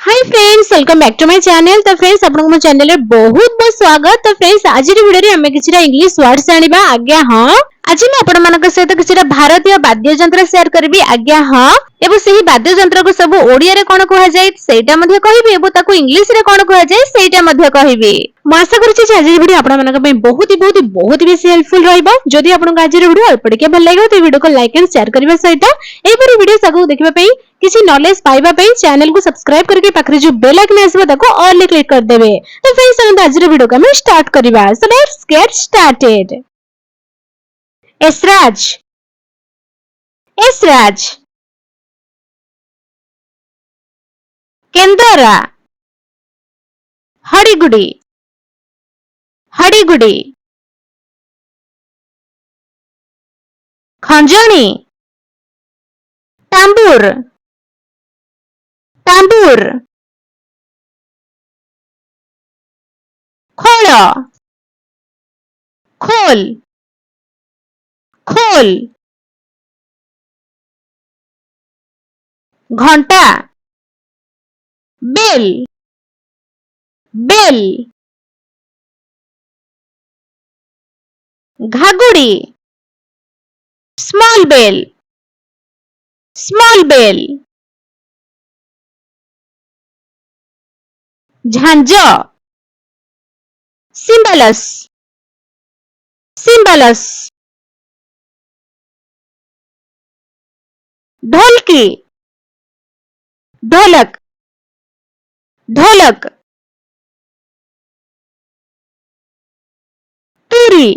Hi friends, welcome back to my channel. तो friends आपन को चैनल में बहुत बहुत स्वागत। तो फ्रेंड्स आज वीडियो रे हमें किछरा इंग्लिश वर्ड्स जानिबा। आज्ञा हां, आज मैं आपन मानक सहित किछरा भारतीय वाद्य यंत्र शेयर करबी। आज्ञा हां, एबो सही वाद्य यंत्र को सब ओडिया रे कोन कहै जाय सेटा मध्ये कहिबी, एबो ताको इंग्लिश रे कोन कहै जाय सेटा मध्ये कहिबी। म आशा करछि जे आज वीडियो आपन मानक पे बहुत बेसी हेल्पफुल रहइबो। जदि आपन को आज वीडियो अल्प टिके भल लागो तो वीडियो को लाइक एंड शेयर करबा सहित एपरि वीडियो सगु देखबा पई किसी नॉलेज पाइबा पई चैनल को सब्सक्राइब करके पाखरे जो बेल आइकन आसीबो ताको ऑल ले क्लिक कर देबे। तो फ्रेंड्स हम आज वीडियो को हम स्टार्ट करिबा। So let's get started. Esraj, esraj. केंदरा, हड़ीगुड़ी, हड़ीगुड़ी। खंजणी, तांबूर, तांबूर। खोल, खोल, खोल। घंटा, बेल, बेल। घागुड़ी, स्मॉल बेल, स्मॉल बेल। झांझ, सिम्बलस, सिम्बलस। ढोलकी, ढोलक, ढोलक। तुरी,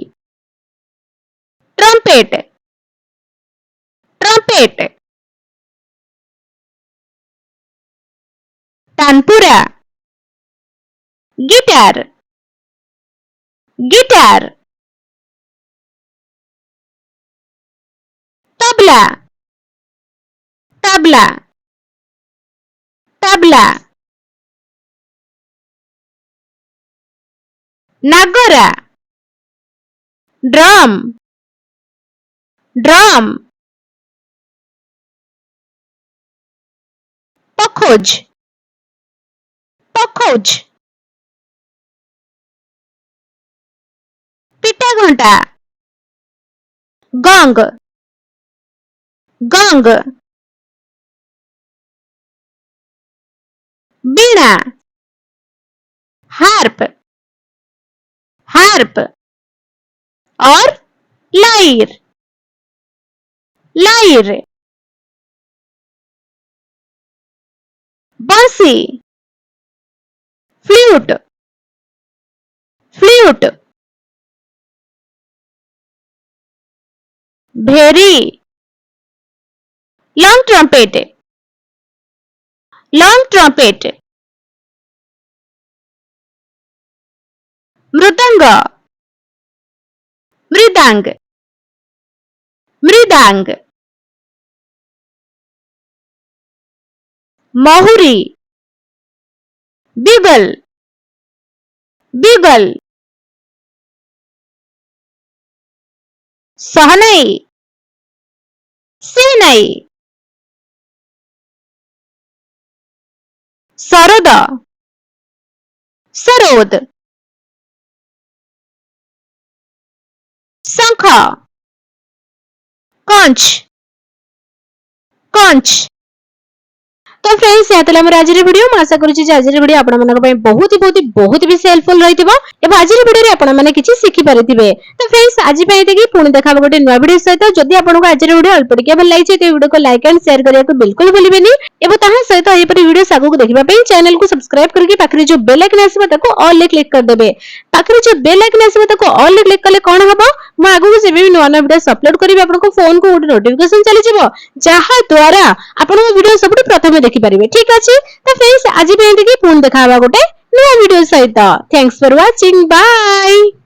trumpet, trumpet. Tanpura, guitar, guitar. Tabla, tabla, tabla. नागरा, ड्रम, ड्रम। पखोज, पखोज। पिटा घंटा, गंग, गंग। बीणा, हार्प, हार्प। और लाइर, लाइर। बंसी, फ्लूट, फ्लूट। भेरी, लॉन्ग ट्रम्पेट, लॉन्ग ट्रम्पेट। मृदंग, मृदांग, मृदांग। महुरी, बिगल, बिगल। सहनाई, सेनाई। सरोद, सरोद। शंख, कंच, कंच। तो फ्रेंड्स या तला हमर आज वीडियो म आशा करूची जे आज वीडियो आपण मनक पय बहुत बेसी हेल्पफुल रहितबो एबा आज वीडियो रे आपण माने किछि सिखि परिथिबे। तो फ्रेंड्स आज पय देखि पुणी देखाबो गोटे नवा वीडियो सहित। जदि आपण को आज वीडियो अल्प टिके भल लागिछि तो वीडियो को लाइक एंड शेयर करिया को बिल्कुल भूलिबेनी। एबा ताहा सहित एहि परि वीडियो सागु को देखिबा पय चैनल को सब्सक्राइब करके पाखरे जो बेल आइकन आसीबो ताको ऑल ले क्लिक कर देबे। पाखरे जो बेल आइकन आसीबो ताको ऑल ले क्लिक कले कोन हबो, म आगु को जेबे नवा नवा वीडियो अपलोड करिबे आपण को फोन को गोटे नोटिफिकेशन चली जिवो, जाहा द्वारा आपण को वीडियो सबटु प्रथमे देखि परिबे। ठीक अछि। तो फ्रेंड्स आज भी एंड की पुन देखा गोटे नया वीडियो सहित। Thanks for watching, bye.